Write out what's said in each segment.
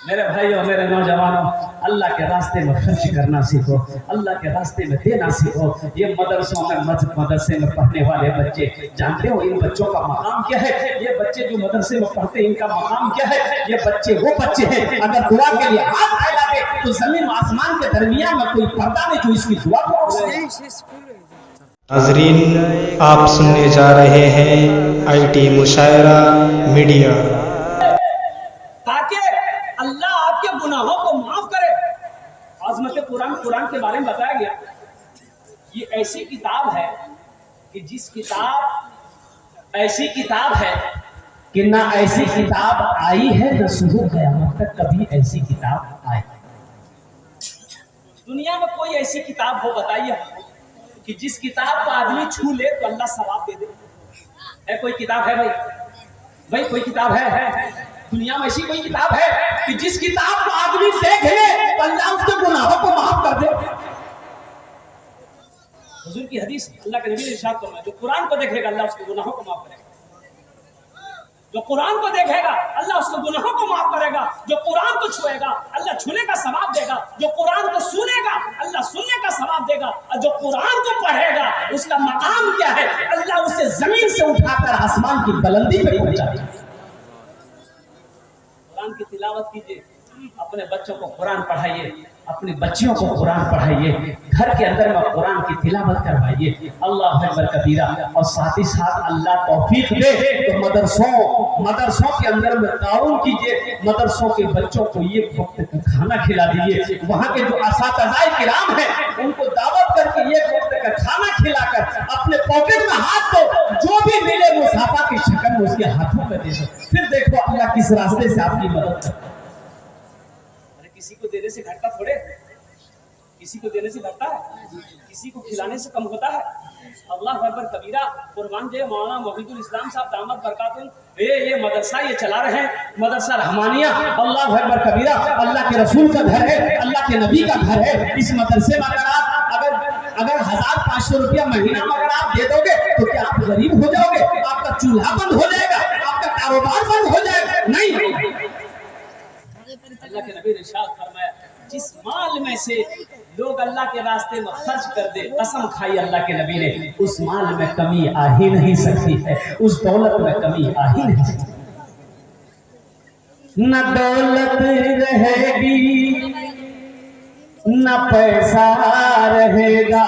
मेरे भाइयों, मेरे नौजवानों, अल्लाह के रास्ते में खर्च करना सीखो, अल्लाह के रास्ते में देना सीखो। ये मदरसों में मदरसे में पढ़ने वाले बच्चे, जानते हो इन बच्चों का मकाम क्या है? ये बच्चे जो मदरसे में पढ़ते हैं इनका मकाम क्या है? ये बच्चे वो बच्चे हैं, अगर दुआ के लिए हाथ फैलाते तो जमीन आसमान के दरमियान में कोई पर्दा नहीं जो इसकी दुआ को। नाज़रीन, आप सुनने जा रहे हैं IT मुशायरा मीडिया। ताकि अल्लाह आपके गुनाहों को माफ करे। आज़मत कुरान के बारे में बताया गया, ये ऐसी किताब है कि ऐसी किताब है कि ना ऐसी किताब आई है न शुरू क़यामत तक कभी ऐसी किताब आई। दुनिया में कोई ऐसी किताब हो बताइए कि जिस किताब को आदमी छू ले तो अल्लाह सवाब दे दे? है कोई किताब है भाई कोई किताब है दुनिया में ऐसी कोई किताब है कि जिस किताब को आदमी देख ले तो अल्लाह उसके गुनाहों को माफ कर दे? हुजूर की हदीस, अल्लाह के नबी ने इरशाद फरमाया, जो कुरान को देखेगा अल्लाह उसके गुनाहों को माफ करेगा। जो कुरान को देखेगा अल्लाह उसके गुनाहों को माफ करेगा। जो कुरान को छुएगा अल्लाह छूने का सवाब देगा। जो कुरान को सुनेगा अल्लाह सुनने का सवाब देगा। और जो कुरान को पढ़ेगा उसका मकाम क्या है? अल्लाह उसे जमीन से उठाकर आसमान की बुलंदी पे पहुंचा देगा। कुरान की तिलावत कीजिए, अपने बच्चों को कुरान पढ़ाइए, अपनी बच्चियों को कुरान पढ़ाइए, घर के अंदर में कुरान की तिलावत करवाइए। अल्लाह अकबर कबीरा। और साथ ही साथ अल्लाह तौफीक दे तो मदरसों के अंदर में ताउन कीजिए, मदरसों के बच्चों को एक वक्त का खाना खिला दीजिए। वहाँ के जो असातिज़ाए किराम हैं उनको दावत करके एक वक्त का खाना खिलाकर अपने पॉकेट में हाथ दो, जो भी मिले मुसाफा की शक्ल में उसके हाथों में दे दो। फिर देखो अल्लाह किस रास्ते से आपकी मदद करता है। किसी को देने से घटता थोड़े, किसी को देने से घटता है, किसी को खिलाने से कम होता है। अल्लाह अकबर कबीरा। कुर्बान जे मौलाना मोहिदुल इस्लाम साहब दामद बरकातुहू ये मदरसा ये चला रहे हैं, मदरसा रहमानिया। अल्लाह अकबर कबीरा। अल्लाह के रसूल का घर है, अल्लाह के नबी का घर है। इस मदरसे में अगर 1500 रुपया महीना में अगर आप दे दोगे तो क्या आप गरीब हो जाओगे? आपका चूल्हा बंद हो जाएगा, आपका कारोबार बंद हो जाएगा? नहीं। अल्लाह के नबी ने इरशाद फरमाया, जिस माल में से लोग अल्लाह के रास्ते में खर्च कर दे, कसम खाई अल्लाह के नबी ने, उस माल में कमी आ ही नहीं सकती है, उस दौलत में कमी आ ही नहीं सकती। न दौलत रहेगी न पैसा रहेगा,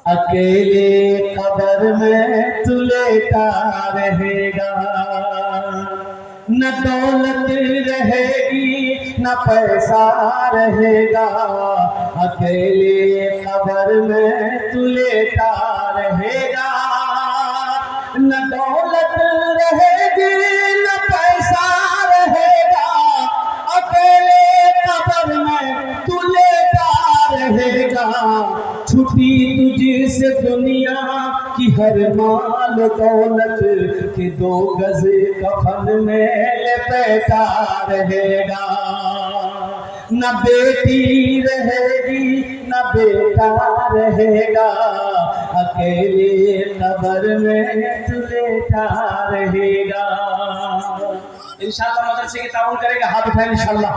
अकेले कब्र में तू लेटा रहेगा। न दौलत रहेगी न पैसा रहेगा, अकेले कब्र में तू लेटा रहेगा। न दौलत रहेगी न पैसा रहेगा, अकेले कब्र में तू लेटा रहेगा। छुट्टी तुझसे दुनिया की हर माल दौलत के 2 गज कफन में लपेटा रहेगा। न बेटी रहेगी न बेटा रहेगा, अकेले कब्र में तू लेटा रहेगा। इंशाअल्लाह मदरसे की ताउन करेंगे, हाथ उठाएं इंशाअल्लाह।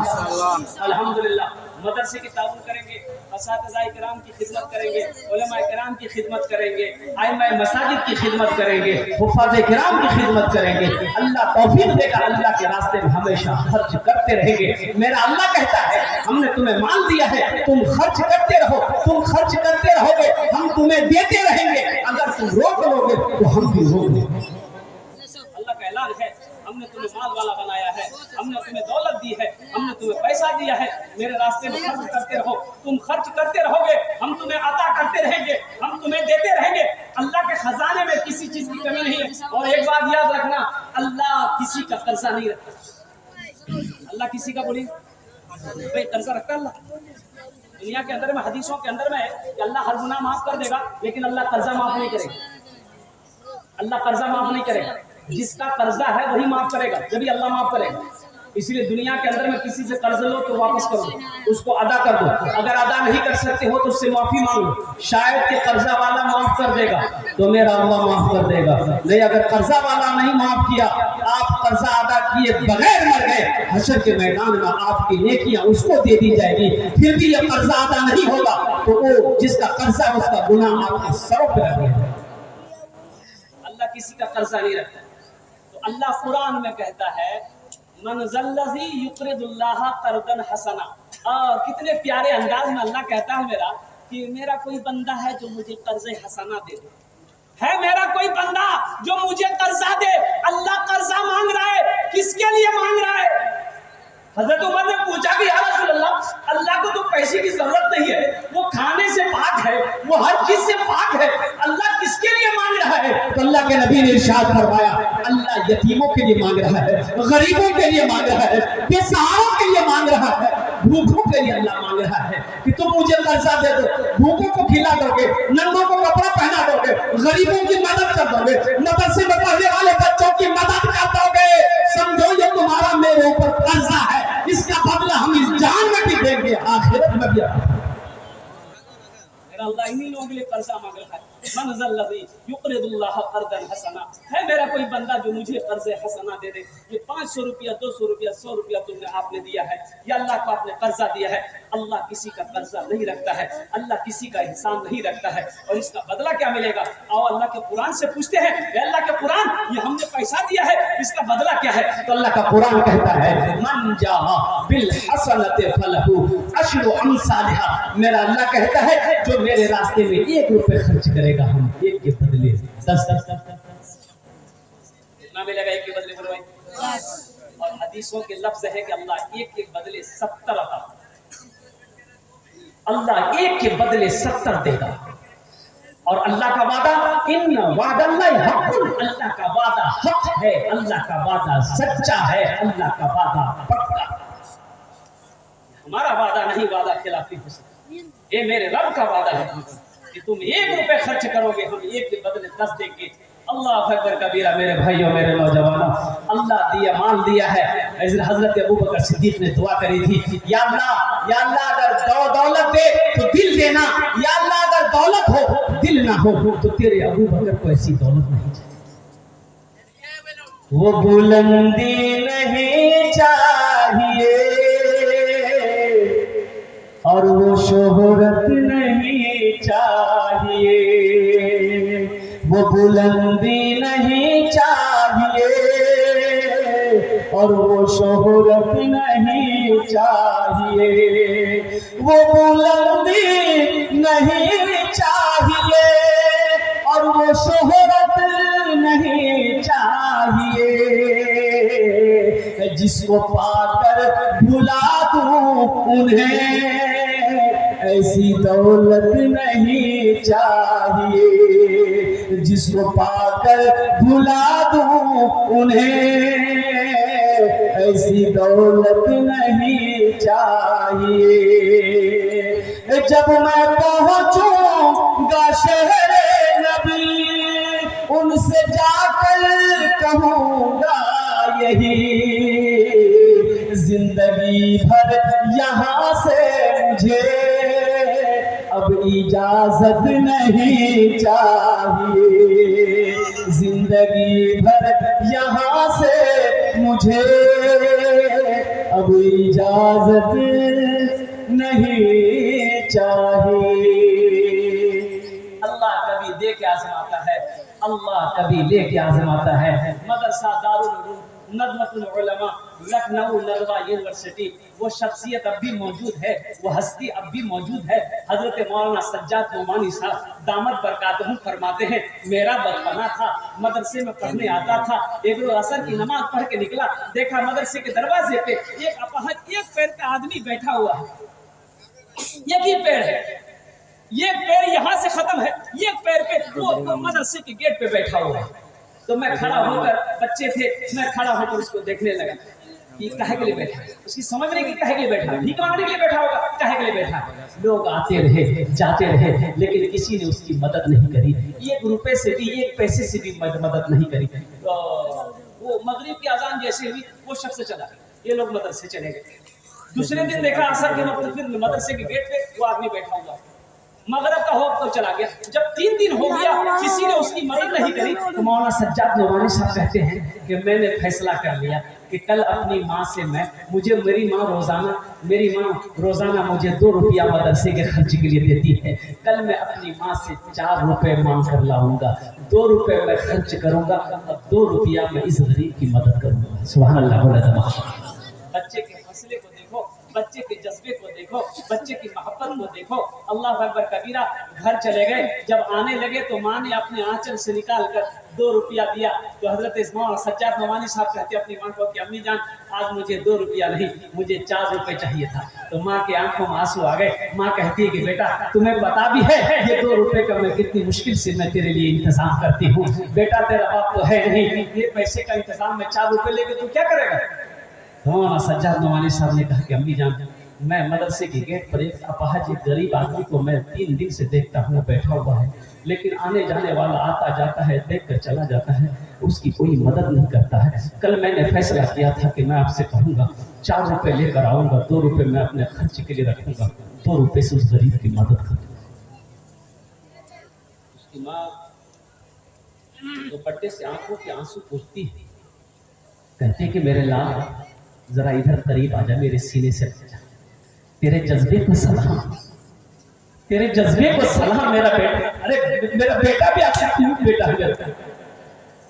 अल्हम्दुलिल्लाह मदरसे की ताउन करेंगे, असातिज़ाए किराम की खिदमत करेंगे, उलमाए किराम की खिदमत करेंगे, आइम्माए मसाजिद की खिदमत करेंगे, हुफ़ाज़े किराम की खिदमत करेंगे। अल्लाह तौफीक देगा, अल्लाह के रास्ते में हमेशा खर्च करते रहेंगे। मेरा अल्लाह कहता है, हमने तुम्हें माल दिया है, तुम खर्च करते रहो, तुम खर्च करते रहोगे, हम तुम्हें देते रहेंगे। अगर तुम रोक लोगे तो हम भी रोक लेंगे। अल्लाह का ऐलान है, हमने तुम्हें माल वाला बनाया है, हमने तुम्हें दौलत दी है, हमने तुम्हें पैसा दिया है, मेरे रास्ते में खर्च करते रहो। तुम खर्च करते रहोगे, हम तुम्हें अता करते रहेंगे, हम तुम्हें देते रहेंगे। अल्लाह के खजाने में किसी चीज की कमी नहीं है। और एक बात याद रखना, अल्लाह किसी का कर्जा नहीं रखता। अल्लाह किसी का बोली भाई कर्जा रखता अल्लाह? दुनिया के अंदर में हदीसों के अंदर में है कि अल्लाह हर गुनाह माफ कर देगा, लेकिन अल्लाह कर्जा माफ नहीं करेगा। अल्लाह कर्जा माफ नहीं करेगा, जिसका कर्जा है वही माफ करेगा, जब अल्लाह माफ करेगा। इसलिए दुनिया के अंदर में किसी से कर्ज लो तो वापस करो, उसको अदा कर दो। अगर अदा नहीं कर सकते हो तो उससे माफी मांगो, शायद कि कर्जा वाला माफ कर देगा तो मेरा अल्लाह माफ कर देगा। नहीं, अगर कर्जा वाला नहीं माफ किया, आप कर्जा अदा किए बगैर मर गए, हशर के मैदान में आपकी नेकियां उसको दे दी जाएगी, फिर भी ये कर्जा अदा नहीं होगा तो वो जिसका कर्जा है उसका गुनाह आपके सरों पे लगेगा। अल्लाह किसी का कर्जा नहीं रखता। तो अल्लाह कुरान में कहता है मन ज़ल्लज़ी युक़रिदुल्लाह क़र्ज़न हसना। कितने प्यारे अंदाज में अल्लाह कहता है मेरा कोई बंदा है जो मुझे कर्ज़े हसना दे दे, है मेरा कोई बंदा जो मुझे कर्जा दे। अल्लाह कर्जा मांग रहा है, किसके लिए मांग रहा है? हजरत उमर ने पूछा कि या रसूल अल्लाह, अल्लाह को तो पैसे की जरूरत नहीं है, वो खाने से पाक है, वो हर चीज से पाक है, अल्लाह किसके लिए मांग रहा है? तो अल्लाह के नबी ने इरशाद फरमाया अल्लाह यतीमों के लिए मांग रहा है, गरीबों के लिए मांग रहा है, बेसहारों के लिए मांग रहा है, भूखों के लिए अल्लाह मांग रहा है कि तुम मुझे कर्जा दे दो, भूखों को खिला दोगे, नंगों को कपड़ा पहना दोगे, गरीबों की मदद कर दोगे, मदरसे में पढ़ने वाले बच्चों की मदद कर दोगे, समझो ये तुम्हारा मेरे ऊपर कर्जा है, इसका बदला हम इस जान में भी देंगे, आखिरत में भी। अल्लाह इन्हीं लोगों के लिए कर्जा मांग रहा है। मन ज़ल्लज़ी युक़रिदुल्लाह क़र्ज़न हसना, है मेरा कोई बंदा जो मुझे कर्ज़े हसना दे दे। ये 500 रुपया 200 रुपया 100 रुपया तुमने आपने दिया है, या अल्लाह को आपने कर्जा दिया है। अल्लाह किसी का कर्जा नहीं रखता है, अल्लाह किसी का एहसान नहीं रखता है, और इसका बदला क्या मिलेगा? आओ अल्लाह के कुरान से पूछते हैं, अल्लाह के कुरान ये हमने पैसा दिया है, इसका बदला क्या है? तो अल्लाह का कुरान कहता है मन जाआ बिल हसनति फलहु अशरु अमसालिहा। मेरा अल्लाह कहता है जो मेरे रास्ते में 1 रुपए खर्च करेगा, हम 1 के बदले 10 कितना मिलेगा? 1 के बदले बोलो भाई 10। और हदीसों के लफ्ज है कि अल्लाह 1 के बदले 70 अता, अल्लाह 1 के बदले 70 देगा। और अल्लाह का वादा इन वादल्लाहि हक़्क़ुन, अल्लाह का वादा हक है, अल्लाह का वादा सच्चा है, अल्लाह का वादा पक्का। हमारा वादा नहीं, वादा खिलाफी हो सकता, ये मेरे रब का वादा है कि तुम 1 रुपए खर्च करोगे, हम 1 के बदले 10 देंगे। अल्लाह अकबर कबीरा। मेरे भाइयों मेरे नौजवानों, अल्लाह दिया माल दिया है। हजरत अबू बकर सिद्दीक ने दुआ करी थी, या अल्लाह अगर दौलत दे तो दिल देना, या अल्लाह अगर दौलत हो दिल ना हो तो तेरे अबू बकर को ऐसी दौलत नहीं चाहिए। वो बुलंदी नहीं चाहिए और वो शोहरत नहीं चाहिए, वो बुलंदी नहीं चाहिए और वो शोहरत नहीं चाहिए, वो बुलंदी नहीं चाहिए और वो शोहरत नहीं चाहिए, जिसको पाकर भुला दूं उन्हें ऐसी दौलत नहीं चाहिए, जिसको पाकर भुला दूं उन्हें ऐसी दौलत नहीं चाहिए। जब मैं पहुंचूंगा शहरे नबी उनसे जाकर कहूंगा यही, जिंदगी भर यहाँ से मुझे अब इजाजत नहीं चाहिए, जिंदगी भर यहाँ से मुझे अब इजाजत नहीं चाहिए। अल्लाह कभी दे के आजमाता है, अल्लाह कभी ले के आजमाता है। मदरसा दारुल उलूम नज़्मतुल उलमा लखनऊ नदवा यूनिवर्सिटी, वो शख्सियत अब भी मौजूद है, वो हस्ती अब भी मौजूद है। हजरत मौलाना सज्जाद नोमानी साहब दामद बरकातहू फरमाते हैं, मेरा बचपना था, मदरसे में पढ़ने आता था, एक रोज असर की नमाज पढ़ के निकला, देखा मदरसे के दरवाजे पे एक अपहज एक पैर का आदमी बैठा हुआ है, एक ही पैर है, ये पैर यहाँ से खत्म है, ये पैर पे वो मदरसे के गेट पे बैठा हुआ है। तो मैं खड़ा होकर, बच्चे थे, मैं खड़ा होकर उसको देखने लगा कि काहे के लिए बैठा है, उसकी समझ नहीं कि काहे के लिए बैठा है, भीख मांगने के लिए बैठा होगा, काहे के लिए बैठा है। लोग आते रहे जाते रहे लेकिन किसी ने उसकी मदद नहीं करी, 1 रुपए से भी 1 पैसे से भी मदद नहीं करी। तो वो मगरिब की अजान जैसे हुई वो शख्स चला, ये लोग मदरसे चले गए। दूसरे दिन देखा असर के वक्त फिर मदरसे के गेट पे वो आदमी बैठा हुआ, मगरब का वक्त तो चला गया। जब 3 दिन हो गया किसी ने उसकी मदद नहीं करी, तो मौलाना सज्जाद नोमानी साहब कहते हैं कि मैंने फैसला कर लिया कि कल अपनी माँ से मेरी माँ रोजाना मुझे 2 रुपया मदरसे के खर्च के लिए देती है। कल मैं अपनी माँ से 4 रुपए मांग कर लाऊंगा, 2 रुपए मैं खर्च करूंगा और 2 रुपया मैं इस गरीब की मदद करूंगा। सुभान अल्लाह। बच्चे के हौसले को देखो, बच्चे के जज्बे को देखो, बच्चे की मोहब्बत को देखो। अल्लाह अकबर कबीरा। घर चले गए, जब आने लगे तो माँ ने अपने आंचल से निकाल कर 2 रुपया दिया। तो हजरत मौलाना सज्जाद नोमानी साहब कहते अपनी माँ को कि अम्मी जान, आज मुझे 2 रुपया नहीं, मुझे 4 रुपए चाहिए था। तो माँ के आंखों में आंसू आ गए। माँ कहती है कि बेटा तुम्हें पता भी है ये 2 रुपए का मैं कितनी मुश्किल से मैं तेरे लिए इंतजाम करती हूँ। बेटा तेरा बाप तो है नहीं, ये पैसे का इंतजाम में 4 रुपए लेके तू क्या करेगा? मौलाना सज्जाद नोमानी साहब ने कहा कि अम्मी जान, मैं मदरसे के गेट पर एक अपाहज गरीब आदमी को मैं 3 दिन से देखता हूँ, बैठा हुआ है, लेकिन आने जाने वाला आता जाता है, देख कर चला जाता है, उसकी कोई मदद नहीं करता है। कल मैंने फैसला किया था कि मैं आपसे कहूँगा 4 रुपए लेकर आऊँगा, 2 रुपए मैं अपने खर्च के लिए रखूँगा, 2 रुपए से उस गरीब की मदद करूँगा। उसकी माँ दुपट्टे से आंखों के आंसू पोंछती है, कहते कि मेरे लाल जरा इधर करीब आजा, मेरे सीने से जा, तेरे जज्बे को सलाम, तेरे जज्बे को सलाम मेरा बेटा। अरे मेरा बेटा भी अच्छा बेटा है,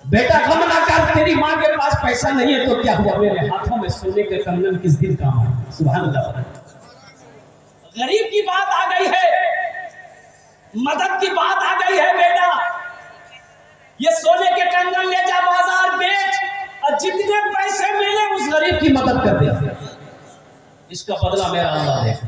बेटा गम ना कर, तेरी माँ के पास पैसा नहीं है तो क्या हुआ, मेरे हाथों में सोने के कंगन किस दिन काम आए। सुभान अल्लाह। गरीब की बात आ गई है, मदद की बात आ गई है। बेटा ये सोने के कंगन ले जा, बाजार बेच, और जितने पैसे मिले उस गरीब की मदद कर दे, इसका बदला मेरा अल्लाह देगा।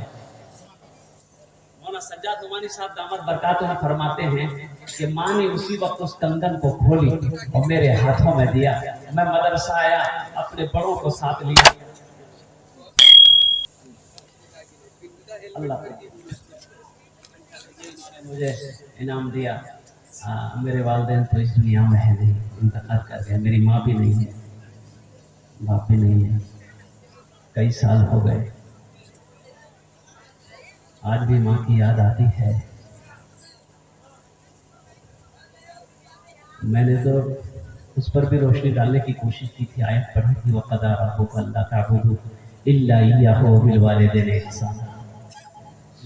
मौलाना सज्जाद नोमानी साहब दामद बरकातुहू फरमाते हैं कि माँ ने उसी वक्त उस कंगन को खोली और मेरे हाथों में दिया। मैं मदरसा आया, अपने बड़ों को साथ लिया। अल्लाह मुझे इनाम दिया। मेरे वालिदैन तो इस दुनिया में है नहीं, इंतकाल कर गए। मेरी माँ भी नहीं है, बाप भी नहीं है, कई साल हो गए। आज भी माँ की याद आती है। मैंने तो उस पर भी रोशनी डालने की कोशिश की थी, आयत पढ़ी थी, वक़ज़ा रब्बुका अल्ला ताबुदू इल्ला इय्याहु व बिल वालिदैनि इहसाना।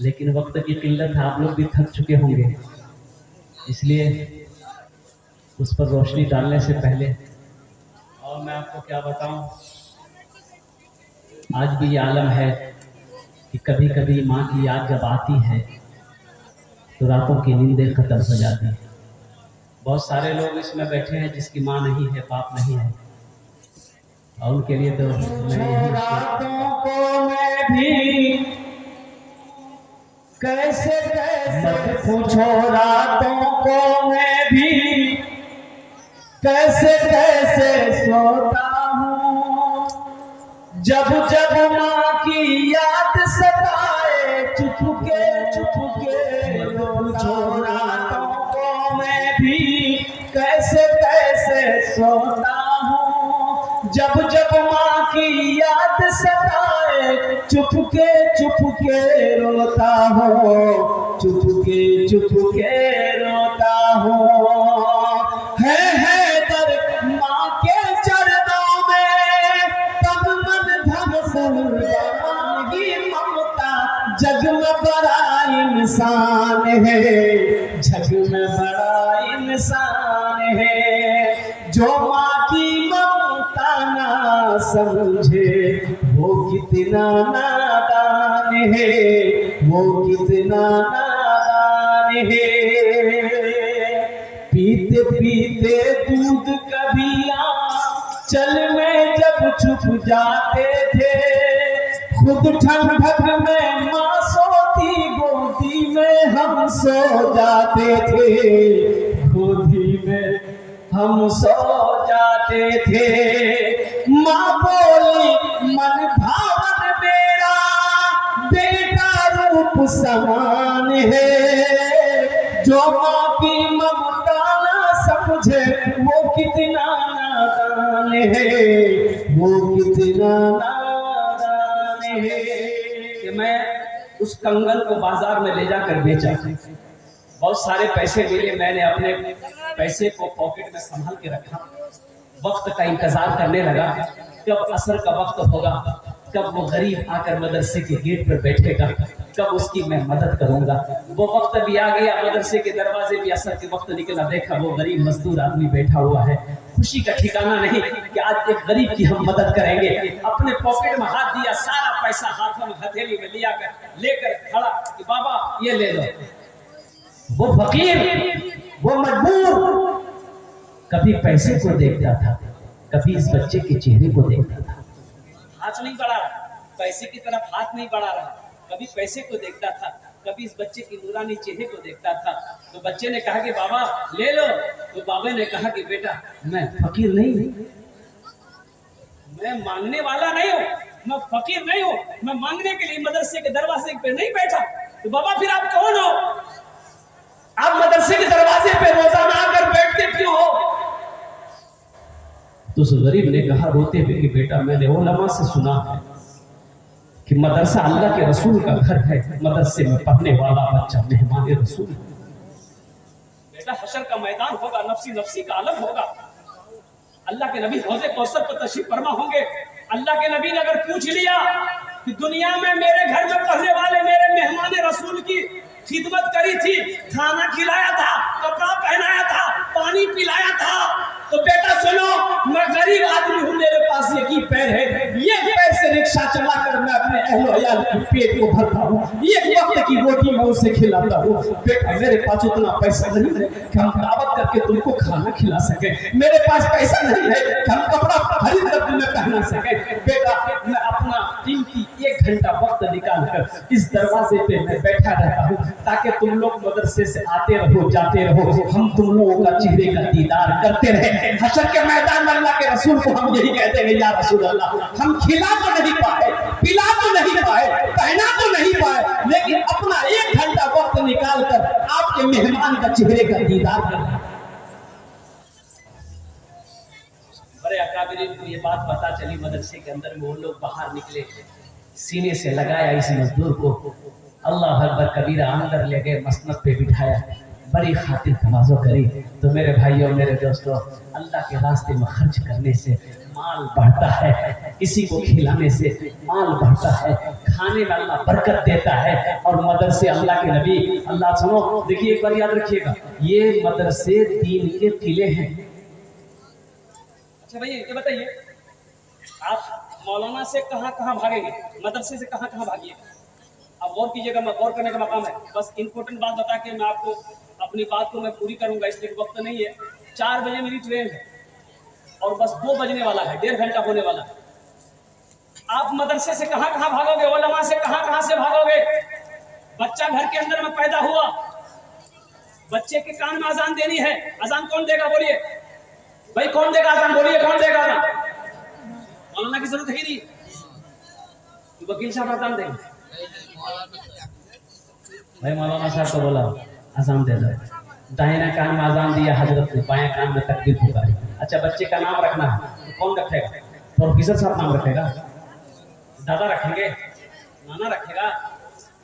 लेकिन वक्त की किल्लत, आप लोग भी थक चुके होंगे, इसलिए उस पर रोशनी डालने से पहले, और मैं आपको क्या बताऊं, आज भी ये आलम है कि कभी कभी माँ की याद जब आती है तो रातों की नींदें खत्म हो जाती हैं। बहुत सारे लोग इसमें बैठे हैं जिसकी माँ नहीं है, बाप नहीं है, और उनके लिए तो रातों को मैं भी कैसे मत पूछो, रातों को मैं भी कैसे कैसे सोता हूँ, जब जब माँ की याद सताए, चुपके चुपके पूछो, रातों को मैं भी कैसे कैसे सोता हूँ, जब जब माँ की याद सताए, चुपके चुपके रोता हूँ, चुपके चुपके रोता हूँ। है दर्द माँ के चरणों में, तब मन धम सर्वमाही ममता, जग में बड़ा इंसान है, जग में बड़ा इंसान है, जो माँ की ममता ना समझे वो कितना नादान है, वो कितना नादान है। पीते पीते दूध कभी चल में जब छुप जाते थे, खुद ठंडक में माँ सोती, गोदी में हम सो जाते थे, गोदी में हम सो जाते थे। माँ बोली मन भावन मेरा बेटा रूप समान है, जो माँ की ममता ना समझे वो कितना नादान है, वो कितना नादान है। कि मैं उस कंगन को बाजार में ले जाकर बेचा। बहुत सारे पैसे मिले, मैंने अपने पैसे को पॉकेट में संभाल के रखा। वक्त का इंतजार करने लगा, कब असर का वक्त होगा, कब वो गरीब आकर मदरसे के गेट पर बैठेगा, कब उसकी मैं मदद करूंगा। वो वक्त भी आ गया, मदरसे के दरवाजे भी असर के वक्त निकला, देखा वो गरीब मजदूर आदमी बैठा हुआ है। खुशी का ठिकाना नहीं कि आज एक गरीब की हम मदद करेंगे। अपने पॉकेट में हाथ दिया, सारा पैसा हाथों में हथेली में लिया कर लेकर खड़ा कि बाबा ये ले लो। वो फकीर, वो मजबूर कभी पैसे को देखता था, कभी इस बच्चे के चेहरे को देखता था। हाथ नहीं बढ़ा रहा, पैसे की तरफ हाथ नहीं बढ़ा रहा, कभी पैसे को देखता था, कभी इस बच्चे की नूरानी चेहरे को देखता था। तो बच्चे ने कहा कि बाबा ले लो। तो बाबा ने कहा कि बेटा मैं फकीर नहीं हूं, मैं मांगने वाला नहीं हूं, मैं फकीर नहीं हूं, मैं मांगने के लिए मदरसे के दरवाजे पे नहीं बैठा। तो बाबा फिर आप कौन हो? आप मदरसे के दरवाजे पे रोजाना आकर बैठते क्यों हो? तो उस गरीब ने कहा रोते हुए कि बेटा मैंने उलमा से सुना है कि मदरसा अल्लाह के रसूल का घर है, मदरसे में पढ़ने वाला बच्चा मेहमान रसूल है। बेटा हशर का मैदान होगा, नफ्सी नफ्सी का आलम होगा। अल्लाह के नबी हौज़े कौसर पर तशरीफ फरमा होंगे। अल्लाह के नबी ने अगर पूछ लिया कि दुनिया में मेरे घर में पढ़ने वाले मेरे मेहमान रसूल की खिदमत करी थी, खाना खिलाया था, कपड़ा पहनाया था, पानी पिलाया था, तो बेटा सुनो मैं गरीब आदमी हूँ, मेरे पास एक ही पैर है, ये पैर से रिक्शा चलाकर मैं अपने अहलो अयाल के पेट को भरता हूँ, एक वक्त की रोटी मैं उसे खिलाता हूँ। बेटा मेरे पास उतना पैसा नहीं है कि हम दावत करके तुमको खाना खिला सके, मेरे पास पैसा नहीं है कि हम कपड़ा खरीद कर तुम्हें पहना सके। बेटा मैं अपना कीमती 1 घंटा वक्त निकाल कर इस दरवाजे पे मैं बैठा रहता हूँ ताकि तुम लोग मदरसे से आते रहो जाते रहो, हम तुम लोगों का चेहरे का दीदार करते रहे। हशर के मैदान में अल्लाह के रसूल को हम यही कहते हैं, या रसूल अल्लाह हम खिला तो नहीं पाए, पिला तो नहीं पाए, पहना तो नहीं पाए, लेकिन अपना 1 घंटा वक्त निकाल कर आपके मेहमान का चेहरे का दीदार करना। बड़े अकाबिरीन को ये बात पता चली मदरसे के अंदर में, वो लोग बाहर निकले, सीने से लगाया इस मजदूर को, अल्लाह अकबर कबीरा, अंदर ले गए, मसनद पे बिठाया, बड़ी खातिर तवाज़ो करी। तो मेरे भाइयों मेरे दोस्तों, अल्लाह के रास्ते में खर्च करने से माल बढ़ता है, किसी को खिलाने से माल बढ़ता है, खाने में अल्लाह बरकत देता है। और मदरसे अल्लाह के नबी, अल्लाह सुनो देखिए एक बार याद रखिएगा, ये मदरसे दीन के किले हैं। अच्छा भैया ये बताइए, आप मौलाना से कहाँ कहाँ भागेंगे, मदरसे से कहाँ कहाँ भागिए? अब गौर कीजिएगा, मैं गौर करने का मकाम है। बस इंपॉर्टेंट बात बता के मैं आपको अपनी बात को मैं पूरी करूंगा, इसलिए वक्त नहीं है। 4 बजे मेरी ट्रेन है और बस 2 बजने वाला है, 1.5 घंटा होने वाला है। आप मदरसे से कहाँ कहाँ भागोगे, उलमा से कहाँ कहाँ से भागोगे? बच्चा घर के अंदर में पैदा हुआ, बच्चे के कान में अजान देनी है, अजान कौन देगा बोलिए भाई, कौन देगा अजान बोलिए, कौन देगा? मौलाना की जरूरत है ही नहीं, वकील साहब अजान देंगे भाई। मौलाना साहब को बोला अजान दे दो, दाहिना कान में अजान दिया हजरत ने, बाएं कान में तकबीर पुकारी। अच्छा बच्चे का नाम रखना है तो कौन रखेगा? प्रोफेसर साहब नाम रखेगा, दादा रखेंगे, नाना रखेगा,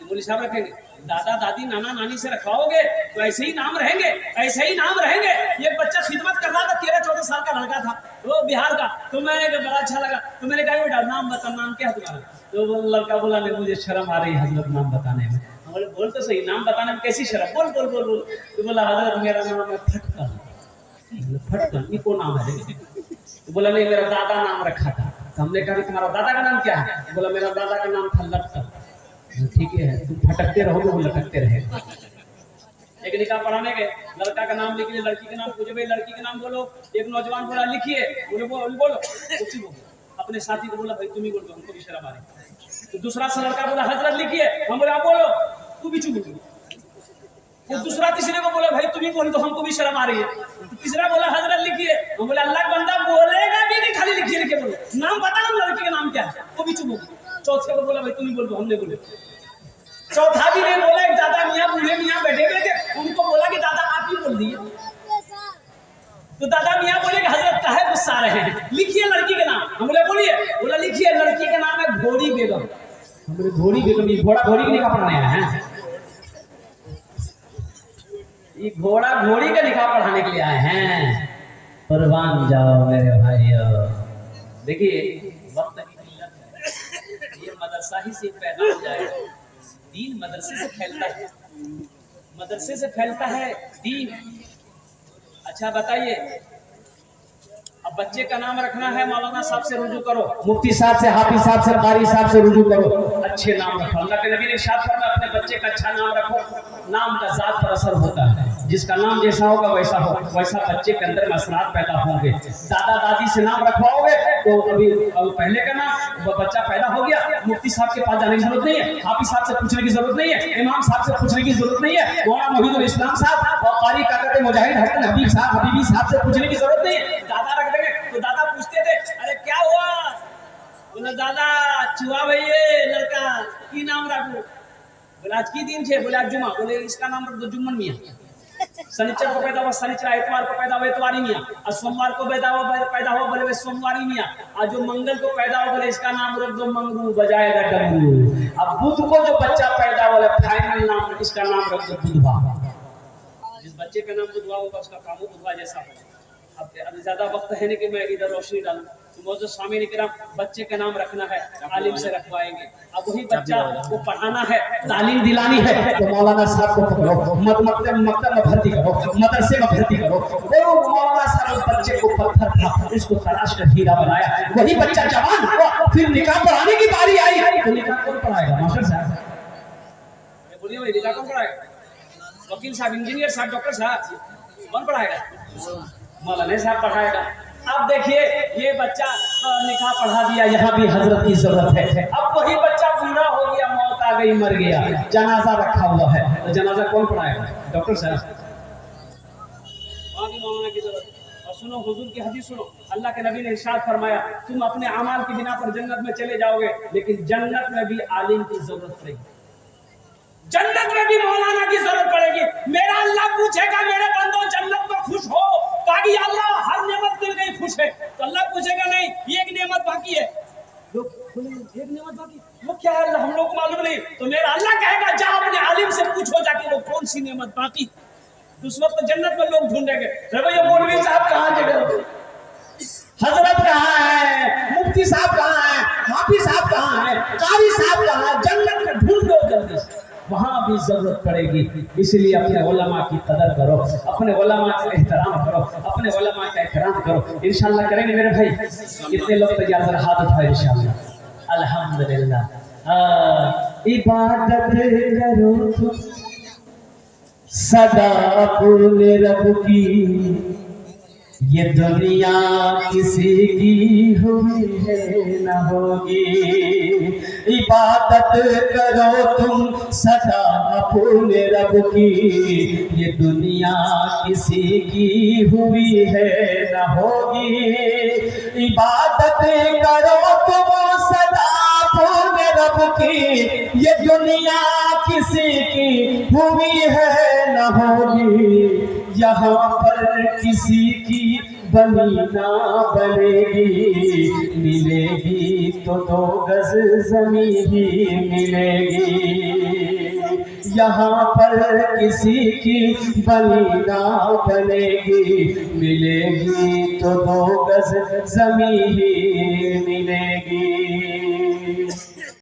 मौलवी साहब रखेंगे? दादा दादी नाना नानी से रखवाओगे तो ऐसे ही नाम रहेंगे, ऐसे ही नाम रहेंगे। ये बच्चा खिदमत कर रहा था, 13-14 साल का लड़का था, वो बिहार का, तो मैंने बड़ा अच्छा लगा, तो मैंने कहा बेटा नाम बता, नाम क्या है तुम्हारा? तो वो लड़का बोला नहीं मुझे शर्म आ रही है हजरत नाम बताने में। बोले बोल तो सही, नाम बताने में कैसी शर्म, बोल बोल बोल बोल। तो बोला हजरत मेरा नाम है फटकन। फटकन ये कौन नाम है? तो बोला नहीं मेरा दादा नाम रखा था। तो हमने कहा तुम्हारा दादा का नाम क्या है? बोला मेरा दादा का नाम था लटकन। ठीक है तुम फटकते रहोगे वो लटकते रहेगा। एक निकाह पढ़ाने के, लड़का का नाम लिख लिया, लड़की का नाम पूछे भाई लड़की का नाम बोलो। एक नौजवान बोला लिखिए, बोले बोलो कुछ बोलो। अपने साथी को बोला भाई तुम ही बोल दो, हमको भी शर्म आ रही। तो दूसरा सा लड़का बोला हजरत लिखिए, हम बोले आप बोलो, तू भी चुप बोलो। वो दूसरा तीसरे को बोला भाई तुम ही बोल दो, हमको भी शर्म आ रही है। तो तीसरा बोला हजरत लिखिए, हम बोले अल्लाह का बंदा बोलेगा भी नहीं, खाली लिखिए लिखिए बोलो, नाम बता ना लड़की का नाम क्या है, वो भी चुप हो गया। चौथे को बोला भाई तुम ही बोल दो, हमने बोले। चौथा भी नहीं बोला, एक दादा मियाँ बूढ़े मियाँ बैठे हुए थे, उनको बोला कि दादा आप ही बोल दिए। तो दादा मियाँ बोले कि हजरत काहे गुस्सा रहे हैं, लिखिए लड़की के नाम। हम बोले बोलिए, बोला लिखिए लड़की का नाम है घोड़ी बेगम। हमने घोड़ी के कभी घोड़ा घोड़ी के निकाह पढ़ाने आए हैं। ये घोड़ा घोड़ी का निकाह पढ़ाने के लिए आए हैं। कुर्बान जाओ मेरे भाइयों। देखिए वक्त की किल्लत है, ये मदरसा ही से पैदा हो जाएगा। दीन मदरसे से फैलता है, मदरसे से फैलता है दीन। अच्छा बताइए, अब बच्चे का नाम रखना है, मौलाना साहब से रुजू करो, मुफ्ती साहब से, हाफिज साहब से, कारी साहब से रुजू करो, अच्छे नाम रखो। अल्लाह के नबी ने इरशाद फरमाया अपने बच्चे का अच्छा नाम रखो। नाम का जात पर असर होता है, जिसका नाम जैसा होगा वैसा हो, वैसा बच्चे के अंदर में असरात पैदा होंगे। दादा दादी से नाम रखवाओगे तो अभी पहले का नाम बच्चा पैदा हो गया, मुफ्ती साहब के पास जाने की जरूरत नहीं है, हाफिज साहब से पूछने की जरूरत नहीं है, इमाम साहब से पूछने की जरूरत नहीं है, मौलाना मोहिदुल इस्लाम साहब और कारी काकत मुजाहिद हसन हबीब साहब हबीबी साहब से पूछने की जरूरत नहीं है। दादा रख देंगे तो दादा पूछते थे अरे क्या हुआ, बोले दादा चुहा भैया लड़का की नाम रखो, बोले आज की दिन छे, बोले आज जुमा, बोले इसका नाम रख दो जुम्मन मियाँ। शनिचर को पैदा हुआ शनिचर, इतवार को पैदा हुआ इतवारी मियाँ, और सोमवार को पैदा हुआ बोले सोमवारी मियाँ, और जो मंगल को पैदा हुआ बोले इसका नाम रख दो मंगरू, बजाएगा डमरू। अब बुध को जो बच्चा पैदा बोले फाइनल नाम इसका नाम रख दो बुधवा। जिस बच्चे का नाम बुधवा होगा उसका काम बुधवा जैसा होगा। अब ज्यादा वक्त है नहीं कि मैं इधर रोशनी डालूं, तो मौजूद सामने निकला बच्चे का नाम रखना है, आलिम से रखवाएंगे। अब वही बच्चा को पढ़ाना है, तालीम दिलानी है, तो मौलाना साहब को पकड़ो, मकतब में भर्ती करो, मदरसे में भर्ती करो। वो मौलाना साहब बच्चे को पत्थर था, इसको तराश कर हीरा बनाया। वही बच्चा जवान हुआ, फिर निकाह पढ़ाने की बारी आई, तो निकाह कौन पढ़ाएगा? मास्टर साहब बोलिए भाई, निकाह कौन पढ़ाएगा? वकील साहब, इंजीनियर साहब, डॉक्टर साहब, कौन पढ़ाएगा? मौलाना साहब पढ़ाएगा। अब देखिए ये बच्चा निकाह पढ़ा दिया, यहाँ भी हजरत की जरूरत है। अब वही बच्चा बूढ़ा हो गया, मौत आ गई, मर गया, जनाजा रखा हुआ है, तो जनाजा कौन पढ़ाएगा? डॉक्टर साहब। वहाँ भी मौलाना की जरूरत है। और सुनो हुजूर की हदीस सुनो, अल्लाह के नबी ने इरशाद फरमाया तुम अपने अमाल की बिना पर जन्नत में चले जाओगे, लेकिन जन्नत में भी आलिम की जरूरत पड़ेगी, जन्नत में भी मौलाना की जरूरत पड़ेगी। मेरा अल्लाह पूछेगा मेरे बंदो जन्नत में खुश हो? कहा अल्लाह हर नेमत मिल गई खुश है, तो अल्लाह पूछेगा नहीं एक नेमत बाकी है। लोग एक नेमत बाकी, वो क्या है अल्लाह हम लोग को मालूम नहीं, तो मेरा अल्लाह कहेगा जा अपने आलिम से पूछो जाके वो कौन सी नेमत बाकी। उस वक्त जन्नत में लोग ढूंढेंगे भैया मौलवी साहब कहाँ जगह, हजरत कहाँ है, मुफ्ती साहब कहाँ है, हाफिज साहब कहाँ है, कारी साहब कहाँ है? जन्नत में ढूंढ लो जल्दी से, वहाँ भी जरूरत पड़ेगी। इसलिए अपने उलमा की कदर करो, अपने उलमा का एहतराम करो, अपने उलमा का एहतराम करो। इंशाल्लाह करेंगे मेरे भाई। कितने लोग तैयार हैं? हाथ उठाए इंशाल्लाह। अल्हम्दुलिल्लाह। इबादत करो तुम सदा अपने रब की, ये दुनिया किसी की हुई है न होगी। इबादत करो तुम सदा अपने रब की, ये दुनिया किसी की हुई है न होगी। इबादत करो तुम सदा अपने रब की, ये दुनिया किसी की हुई है न होगी। यहाँ पर किसी की बनी ना बनेगी, मिलेगी तो 2 गज जमीन ही मिलेगी। यहाँ पर किसी की बनी ना बनेगी, मिलेगी तो 2 गज जमीन ही मिलेगी।